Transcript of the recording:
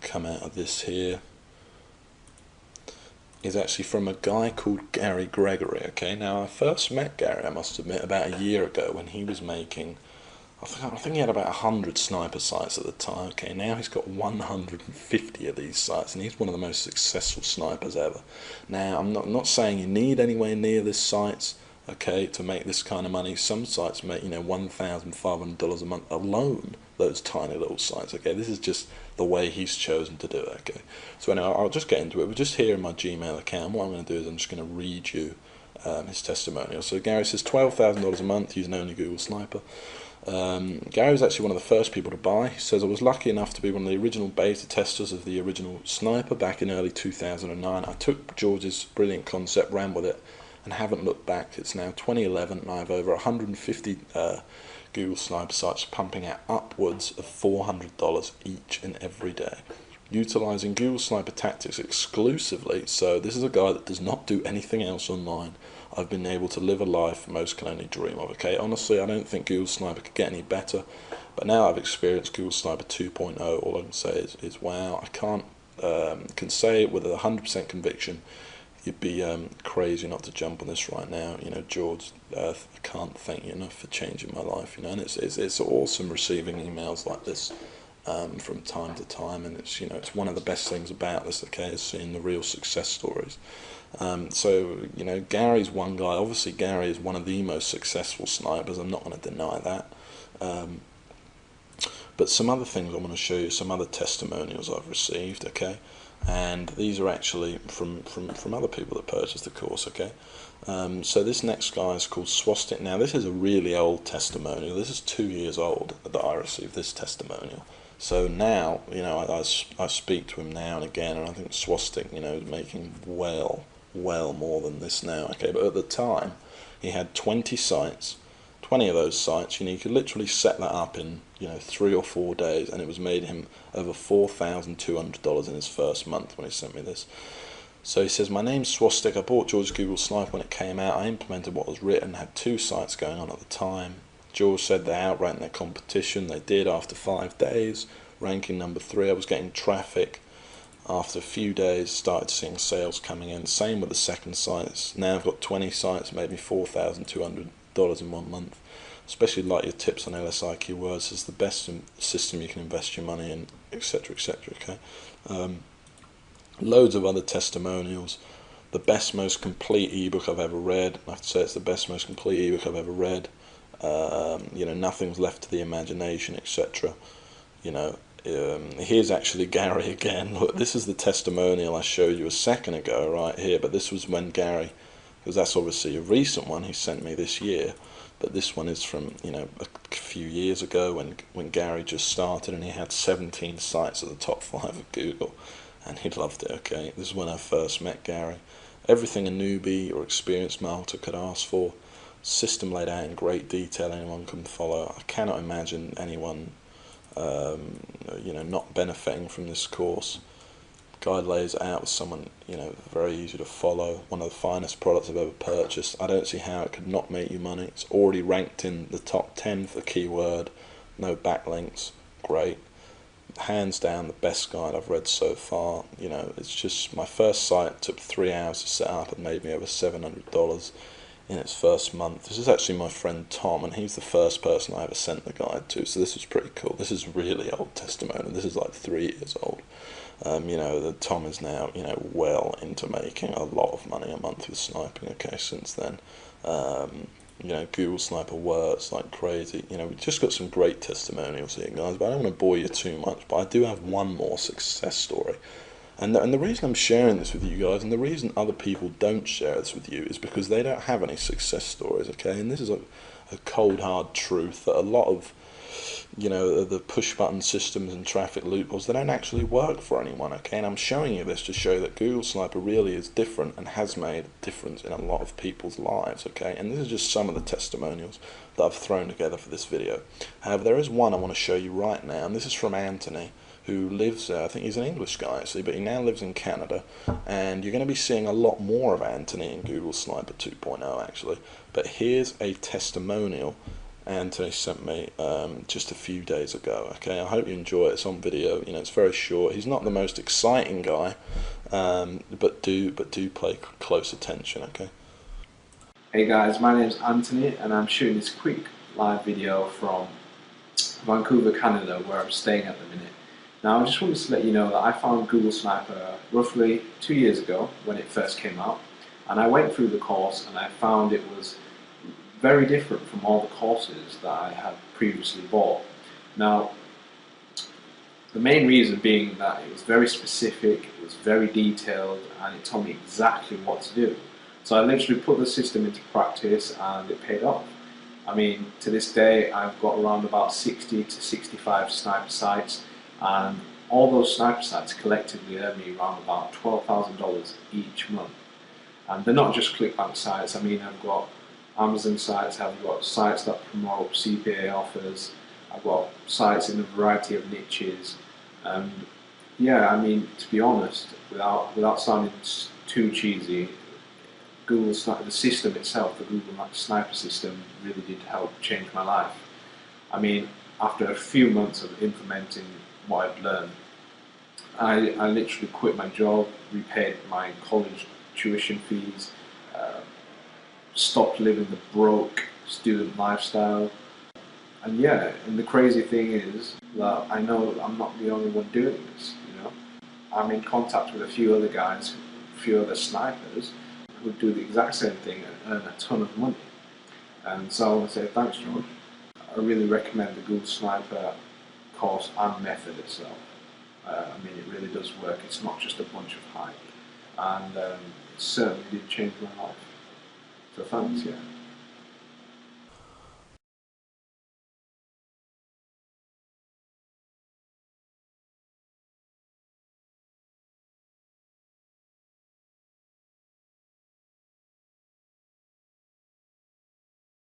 come out of this here is actually from a guy called Gary Gregory. Okay, now I first met Gary, I must admit, about a year ago when he was making, I think he had about 100 sniper sights at the time. Okay, now he's got 150 of these sights, and he's one of the most successful snipers ever. Now, I'm not saying you need anywhere near this sights, okay, to make this kind of money. Some sites make, $1,500 a month alone, those tiny little sites. Okay, this is just the way he's chosen to do it. Okay, so anyway, I'll just get into it. We're just here in my Gmail account. What I'm going to do is I'm just going to read you his testimonial. So Gary says $12,000 a month using only Google Sniper. Gary was actually one of the first people to buy. He says, I was lucky enough to be one of the original beta testers of the original Sniper back in early 2009. I took George's brilliant concept, ran with it, and haven't looked back. It's now 2011 and I have over 150 Google Sniper sites pumping out upwards of $400 each and every day, utilizing Google Sniper tactics exclusively. So this is a guy that does not do anything else online. I've been able to live a life most can only dream of. Okay, honestly, I don't think Google Sniper could get any better, but now I've experienced Google Sniper 2.0, all I can say is wow. I can say it with 100% conviction. You'd be crazy not to jump on this right now. George, I can't thank you enough for changing my life. And it's awesome receiving emails like this from time to time, and it's one of the best things about this. Okay, is seeing the real success stories. So Gary's one guy. Obviously, Gary is one of the most successful snipers. I'm not going to deny that. But some other things I want to show you, some other testimonials I've received. Okay. And these are actually from other people that purchased the course. Okay, so this next guy is called Swastik. Now this is a really old testimonial. This is 2 years old that I received this testimonial. So now I speak to him now and again, and I think Swastik is making well more than this now. Okay, but at the time he had 20 sites. 20 of those sites, you could literally set that up in 3 or 4 days, and it was made him over $4,200 in his first month when he sent me this. So he says, my name's Swastik. I bought George's Google Sniper when it came out. I implemented what was written, had 2 sites going on at the time. George said they outranked their competition. They did after 5 days, ranking number 3. I was getting traffic. After a few days, started seeing sales coming in. Same with the second sites. Now I've got 20 sites, made me $4,200 in 1 month. Especially like your tips on LSI keywords. It's the best system you can invest your money in, etc, etc. Okay, loads of other testimonials. The best, most complete ebook I've ever read. I have to say it's the best, most complete ebook I've ever read. Nothing's left to the imagination, etc. Here's actually Gary again. Look, this is the testimonial I showed you a second ago right here, but this was when Gary, because that's obviously a recent one he sent me this year, but this one is from a few years ago when Gary just started, and he had 17 sites at the top 5 of Google, and he loved it. Okay, this is when I first met Gary. Everything a newbie or experienced marketer could ask for. System laid out in great detail, anyone can follow. I cannot imagine anyone not benefiting from this course. Guide lays it out with someone very easy to follow. One of the finest products I've ever purchased. I don't see how it could not make you money. It's already ranked in the top 10 for the keyword. No backlinks. Great. Hands down the best guide I've read so far. It's just my first site took 3 hours to set up and made me over $700 in its first month. This is actually my friend Tom, and he's the first person I ever sent the guide to, so this was pretty cool. This is really old testimony. This is like 3 years old. Tom is now well into making a lot of money a month with sniping. Okay, since then, Google Sniper works like crazy. We've just got some great testimonials here, guys, but I don't want to bore you too much. But I do have one more success story. And the reason I'm sharing this with you guys, and the reason other people don't share this with you, is because they don't have any success stories, okay? And this is a cold, hard truth that a lot of, the push-button systems and traffic loopholes, they don't actually work for anyone, okay? And I'm showing you this to show that Google Sniper really is different and has made a difference in a lot of people's lives, okay? And this is just some of the testimonials that I've thrown together for this video. However, there is one I want to show you right now, and this is from Anthony, who lives, I think he's an English guy actually, but he now lives in Canada, and you're going to be seeing a lot more of Anthony in Google Sniper 2.0 actually. But here's a testimonial, Anthony sent me just a few days ago. Okay, I hope you enjoy it. It's on video. You know, it's very short. He's not the most exciting guy, but do pay close attention. Okay. Hey guys, my name's Anthony and I'm shooting this quick live video from Vancouver, Canada, where I'm staying at the minute. Now I just wanted to let you know that I found Google Sniper roughly 2 years ago when it first came out, and I went through the course and I found it was very different from all the courses that I had previously bought. Now, the main reason being that it was very specific, it was very detailed, and it told me exactly what to do. So I literally put the system into practice and it paid off. I mean, to this day I've got around about 60 to 65 sniper sites, and all those sniper sites collectively earn me around about $12,000 each month. And they're not just ClickBank sites. I mean, I've got Amazon sites, I've got sites that promote CPA offers, I've got sites in a variety of niches. And yeah, I mean, to be honest, without sounding too cheesy, Google the system itself, the Google Sniper system, really did help change my life. I mean, after a few months of implementing what I'd learned, I literally quit my job, repaid my college tuition fees, stopped living the broke student lifestyle. And yeah, and the crazy thing is that I know I'm not the only one doing this, you know. I'm in contact with a few other guys, a few other snipers, who do the exact same thing and earn a ton of money. And so I want to say thanks, George. I really recommend the Google Sniper course and method itself. I mean, it really does work. It's not just a bunch of hype. And it certainly did change my life. So thanks, yeah.